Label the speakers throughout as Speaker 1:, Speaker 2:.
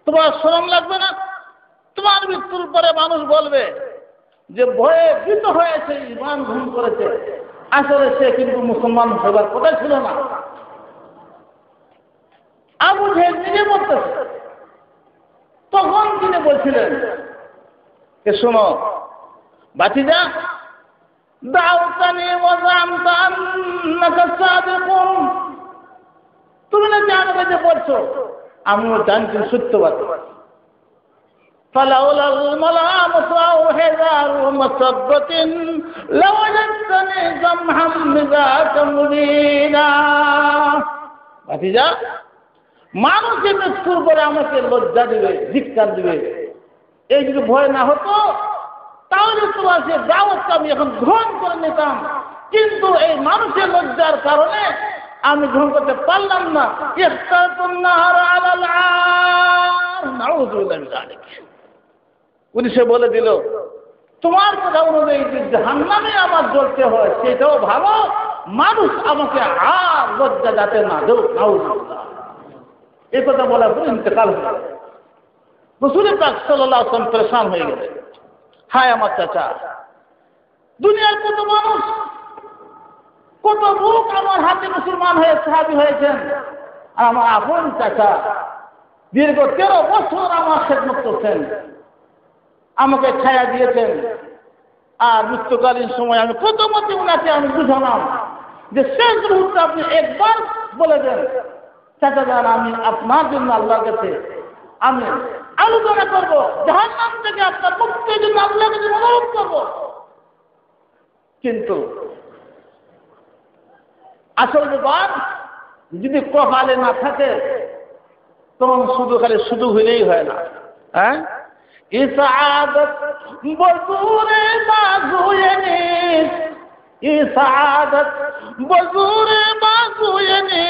Speaker 1: তোমার শরম লাগবে না? তোমার মৃত্যুর পরে মানুষ বলবে যে ভয়ে ভীত হয়েছে, ঈমান গ্রহণ করেছে, আসলে সে কিন্তু মুসলমান হবার কথা ছিল না। আবু জেহেল নিজে বলতেছে, তখন তিনি বলছিলেন যে শোনো বাতিজা, দাউতানি ওয়া জামতা আন্নাকা সাদিকুন, তুমি নাকি আমাকে যে বলছো আমিও জানছি সত্যবাদী। فلولا الملامة أو حذار مصبة لوجدتني سمحا بذاك مبينا। ভাতিজা, মানুষ যে মৃত্যুর পরে আমাকে লজ্জা দিবে, ধিক্কার দিবে, এই যদি ভয় না হতো তাহলে তোমার যে দাওয়াতটা আমি এখন গ্রহণ করে নিতাম, কিন্তু এই মানুষের লজ্জার কারণে আমি গ্রহণ করতে পারলাম না। উনি সে বলে দিল, তোমার কথা অনুযায়ী যে জাহান্নামে আমার জ্বলতে হয় সেটাও ভালো, মানুষ আমাকে আর লজ্জা যাতে না দেও। নাউজুবিল্লাহ। এই কথা বলার পর ইন্তেকাল হয়ে গেল। রাসূল পাক সাল্লাল্লাহু আলাইহি ওয়াসাল্লাম পরেশান হয়ে গেলেন। হায় আমার চাচা, দুনিয়ার কত মানুষ, কত লোক আমার হাতে মুসলমান হয়ে সাহাবী হয়েছেন, আর আমার আপন চাচা দীর্ঘ 13 বছর আমার খেদমত করছেন, আমাকে ছায়া দিয়েছেন। আর মৃত্যুকালীন সময় আমি প্রথমত উনাকে আমি বুঝালাম যে শেষ মুহূর্তে আপনি একবার বলে দেন, চাচা যান আমি আপনার জন্য আল্লাহর কাছে আমি আলোচনা করব, জাহান্নাম থেকে আপনার মুক্তির জন্য আল্লাহর কাছে অনুরোধ করব। কিন্তু আসল ব্যাপার যদি কপালে না থাকে তখন শুধু খালি শুধু হইলেই হয় না। হ্যাঁ, ইসাআদত বজুরে বাজুয়েনি, ইসাআদত বজুরে বাজুয়েনি,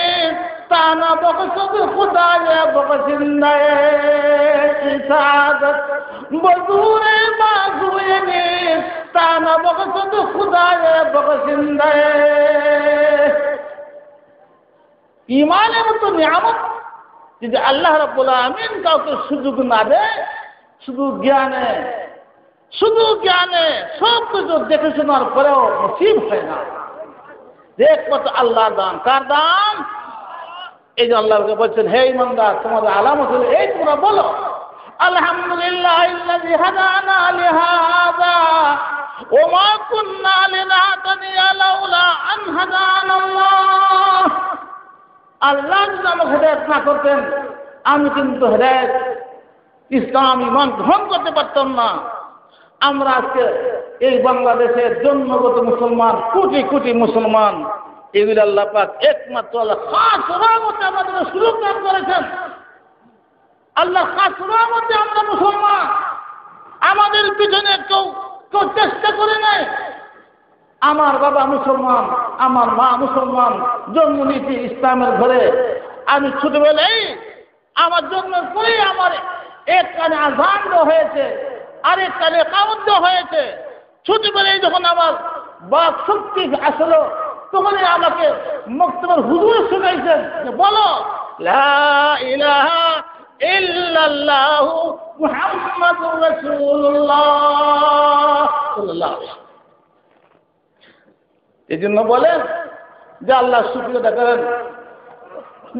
Speaker 1: তানা বখশদ খুদায়ে বখশিন্দায়ে। ইসাআদত বজুরে বাজুয়েনি, তানা বখশদ খুদায়ে বখশিন্দায়ে। ঈমানের মতো নিয়ামত যদি আল্লাহ রাব্বুল আমিন কাউকে সুযোগ না দেয়, শুধু জ্ঞানে সব কিছু দেখে শোনার পরেও নসিব হয় না। একমাত্র আল্লাহর দান। কার দান? এই যে আল্লাহকে বলছেন, হে ঈমানদার, তোমাদের আলামত হলো এই, তোমরা বলো আলহামদুলিল্লাহিল্লাযী হাদানা লিহাযা ওয়া মা কুন্না লিনাহতাদিয়া লাউলা আন হাদানাল্লাহ। আল্লাহ যদি আমাকে হেদায়েত না করতেন আমি কিন্তু হেদায়েত ইসলাম ঈমান গ্রহণ করতে পারতাম না। আমরা আজকে এই বাংলাদেশের জন্মগত মুসলমান, কোটি কোটি মুসলমান, এগুলো আল্লাহ পাক একমাত্র আল্লাহ খাস রহমতে আমাদের সুযোগ দান করেছেন। আল্লাহ খাস রহমতে আমরা মুসলমান। আমাদের পিছনে কেউ চেষ্টা করে নাই। আমার বাবা মুসলমান, আমার মা মুসলমান, জন্ম নিয়েছি ইসলামের ঘরে। আমি ছোটবেলায় আমার জন্মের পরেই আমার এক কানে আযান হয়েছে, আরেক কানে ইকামত হয়েছে। ছোটবেলায় যখন আমার বাক শক্তি আসলো তখনই আমাকে মক্তবের হুজুর শুনাইছেন যে বলো লা ইলাহা ইল্লাল্লাহু মুহাম্মাদুর রাসূলুল্লাহ সাল্লাল্লাহু আলাইহি ওয়াসাল্লাম। এই জন্য বলেন যে আল্লাহ শুকরিয়া করেন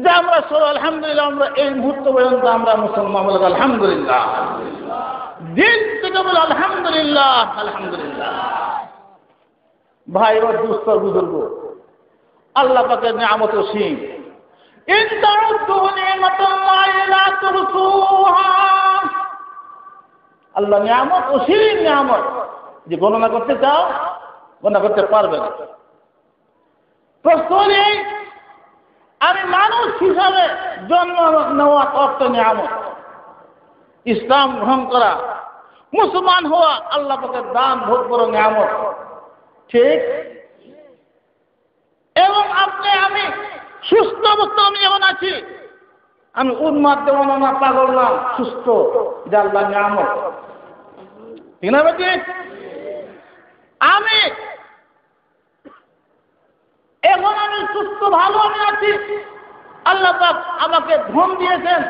Speaker 1: যে আমরা সব আলহামদুলিল্লাহ, আমরা এই মুহূর্ত পর্যন্ত আমরা মুসলমান। বলে আলহামদুলিল্লাহ, দিন থেকে বলে আলহামদুলিল্লাহ, আলহামদুলিল্লাহ। ভাই ও দুস্থ বুজুর্গ, আল্লাহ পাকের নিয়ামত অসীম। ইন তাউদ্দু নি'মাতাল্লাহি লা তুহসুহা। আল্লাহ নিয়ামত অসীম নিয়ামত, যে গণনা করতে চাও গণনা করতে পারবে না। প্রশ্ন নেই, আমি মানুষ হিসাবে জন্ম নেওয়া অর্থ নিয়ামত। ইসলাম গ্রহণ করা, মুসলমান হওয়া আল্লাহ পাকের দান, ভোগ বড় নিয়ামত। ঠিক? এবং আপনি আমি সুস্থ অবস্থা আমি যেমন আছি, আমি উন্মাদ যেমন না, পাগল না, সুস্থ, এটা আল্লাহ নিয়ামত। ঠিক না বেটি? আমি এখন আমি সুস্থ ভালো আমি আছি, আল্লাহ পাক আমাকে ধন দিয়েছেন।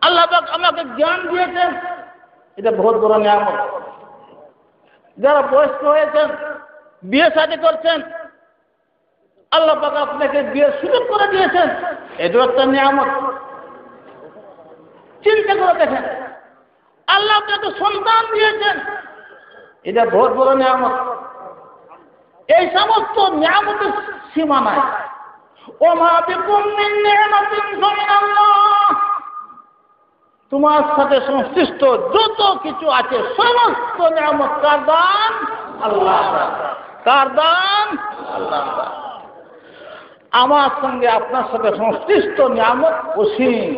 Speaker 1: আল্লাহ পাক আমাকে জ্ঞান দিয়েছেন, এটা বহুত বড় নিয়ামত। যারা বয়স্ক হয়েছেন, বিয়ে শাদী করছেন, আল্লাহ পাক আপনাকে বিয়ের সুযোগ করে দিয়েছেন, এটাও একটা নিয়ামত। চিন্তা করে দেখেন, আল্লাহ আপনাকে সন্তান দিয়েছেন, এটা বহুত বড় নিয়ামত। এই সমস্ত নিয়ামতের সীমা নাই। ওমা বিকুম মিন নি'মাতিন ফামিনাল্লাহ, তোমার সাথে সংশ্লিষ্ট যত কিছু আছে সমস্ত নিয়ামত কার দান? আল্লাহ। কার দান? আল্লাহ। আমার সঙ্গে আপনার সাথে সংশ্লিষ্ট নিয়ামত অসীম।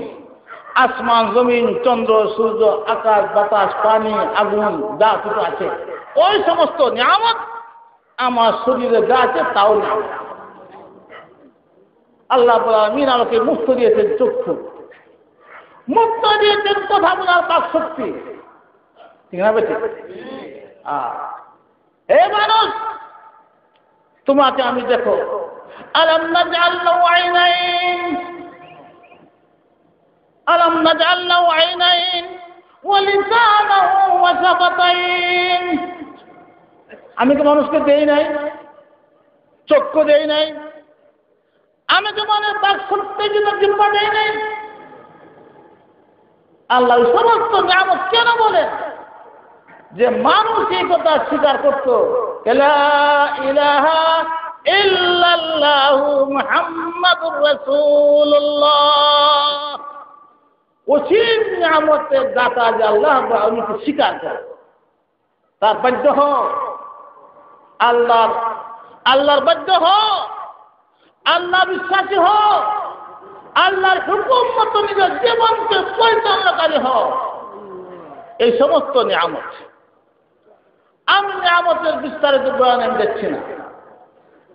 Speaker 1: আসমান, জমিন, চন্দ্র, সূর্য, আকাশ, বাতাস, পানি, আগুন, যা কিছু আছে ওই সমস্ত নিয়ামত আমার শরীরে যা আছে তাও নিয়ামত। আল্লাহ আমিন আমাকে মুক্ত দিয়েছেন চক্ষু, মুক্ত দিয়েছেন কথা বলার বাক শক্তি, ঠিক না বেশি? হে মানুষ, তোমাকে আমি দেখো, আলাম নাজআল লাহু আইনাইন, আলাম নাজআল লাহু আইনাইন ওয়া লিসানাহু ওয়া শাফাতাইন, আমি তো মানুষকে দেই নাই, চক্ষু দেই নাই, আমি তো মনে বাক শক্তির জন্য জিম্মা দেই নাই। আল্লাহ সমস্ত নিয়ামত কেন বলেন? যে মানুষ এই কথা স্বীকার করত, লা ইলাহা ইল্লাল্লাহু মুহাম্মাদুর রাসূলুল্লাহ, অসীম নিয়ামতের দাতা যে আল্লাহ, উনিকে স্বীকার করে। তার বাধ্য হও, আল্লাহর বাধ্য হও, আল্লাহ বিশ্বাসী হও, আল্লাহর হুকুম মতো নিজের জীবনকে পরিচালনাকারী হও। এই সমস্ত নিয়ামত, আমি নিয়ামতের বিস্তারিত বয়ান আমি দেখছি না।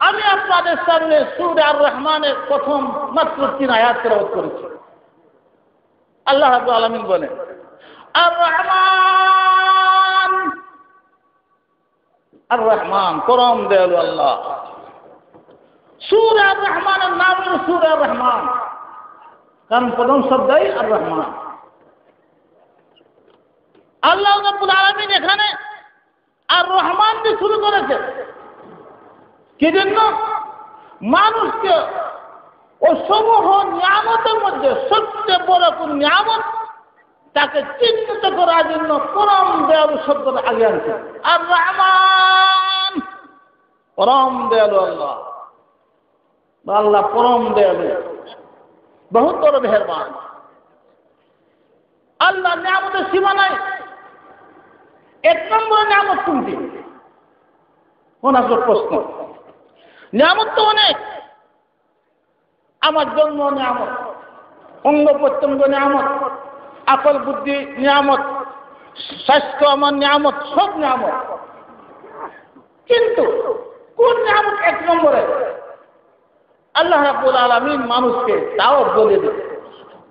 Speaker 1: আমি আপনাদের সামনে সূরা আর রহমানের প্রথম মাত্র 3 আয়াত তেলাওয়াত করেছি। আল্লাহ রাব্বুল আলামিন বলেন, আর রহমান, আর রহমান পরম দয়ালু আল্লাহ। সূরা আর রহমানের নাম হল সূরা আর রহমান, কারণ প্রথম শব্দই আর রহমান। আল্লাহ রাব্বুল আলামিন এখানে আর রহমান দিয়ে শুরু করেছে। কি জন্য? মানুষকে ও সমূহ নিয়ামতের মধ্যে সবচেয়ে বড় কোন নিয়ামত তাকে চিহ্নিত করার জন্য পরম দয়ালু শব্দটা আগে আনছে। আর রহমান পরম দয়ালু আল্লাহ, আল্লাহ পরম দয়ালু, বহুত বড় মেহেরবান। আল্লাহ নিয়ামতের সীমা নাই। 1 নম্বর নিয়ামত কোনটি? কোন আসল প্রশ্ন। নিয়ামত তো অনেক। আমার জন্ম নিয়ামত, অঙ্গ প্রত্যঙ্গ নিয়ামত, আকল বুদ্ধি নিয়ামত, স্বাস্থ্য আমার নিয়ামত, সব নিয়ামত। কিন্তু কোন নিয়ামত 1 নম্বরে? আল্লাহ রাব্বুল আলামিন মানুষকে তাও বলে দেন,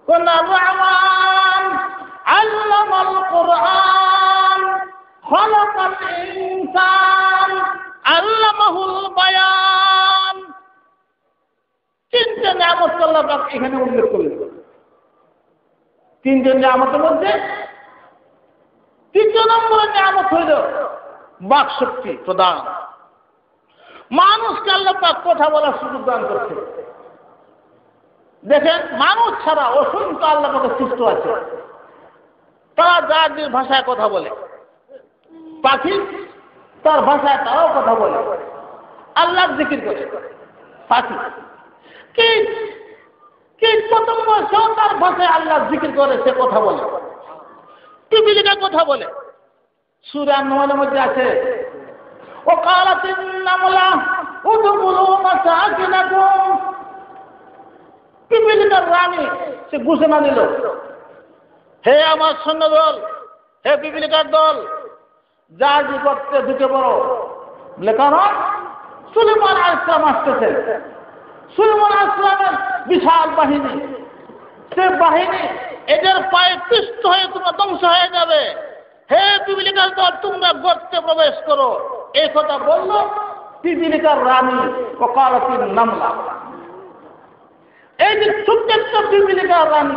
Speaker 1: কোন রহমান আল্লামাল কুরআন খালাকাল ইনসান আল্লামাহুল বায়ান। 3টে নিয়ামত আল্লাহ পাক এখানে উল্লেখ করলেন। 3টে নিয়ামতের মধ্যে 3 নম্বরের নিয়ামত হইল বাক শক্তি প্রদান। মানুষকে আল্লাহ পাক কথা বলার সুযোগ দান করছে। দেখেন, মানুষ ছাড়া অসংখ্য আল্লাহ পাকের সৃষ্টি আছে, তারা যার যার ভাষায় কথা বলে। পাখি তার ভাষায় তারাও কথা বলে, আল্লাহর জিকির করে। পাখি কীট পতঙ্গ সেও তার ভাষায় আল্লাহর জিকির করে, সে কথা বলে। পিপিলিকা কথা বলে। সূরা নূরের মধ্যে আছে, ওয়াকালাতিন নামলা উদখুলু মাসাকিনাকুম। পিপিলিকার রানী সে ঘোষণা দিল, হে আমার সৈন্যদল, হে পিপিলিকার দল, যার বিপক্ষে ঢুকে পড়ো। বলে কারণ সুলাইমান আলাইহিস সালাম আসতেছে। সুলাইমান আলাইহিস সালামের বিশাল বাহিনী, সে বাহিনী এদের পায়ে পিষ্ট হয়ে তোমরা ধ্বংস হয়ে যাবে। হে পিপিলিকার দল, তোমরা গর্তে প্রবেশ করো। এই কথা বলল পিপিলিকার রানী ওয়াকালাতিন নামলা। এই যে ছোট্ট একটা পিপিলিকার রানী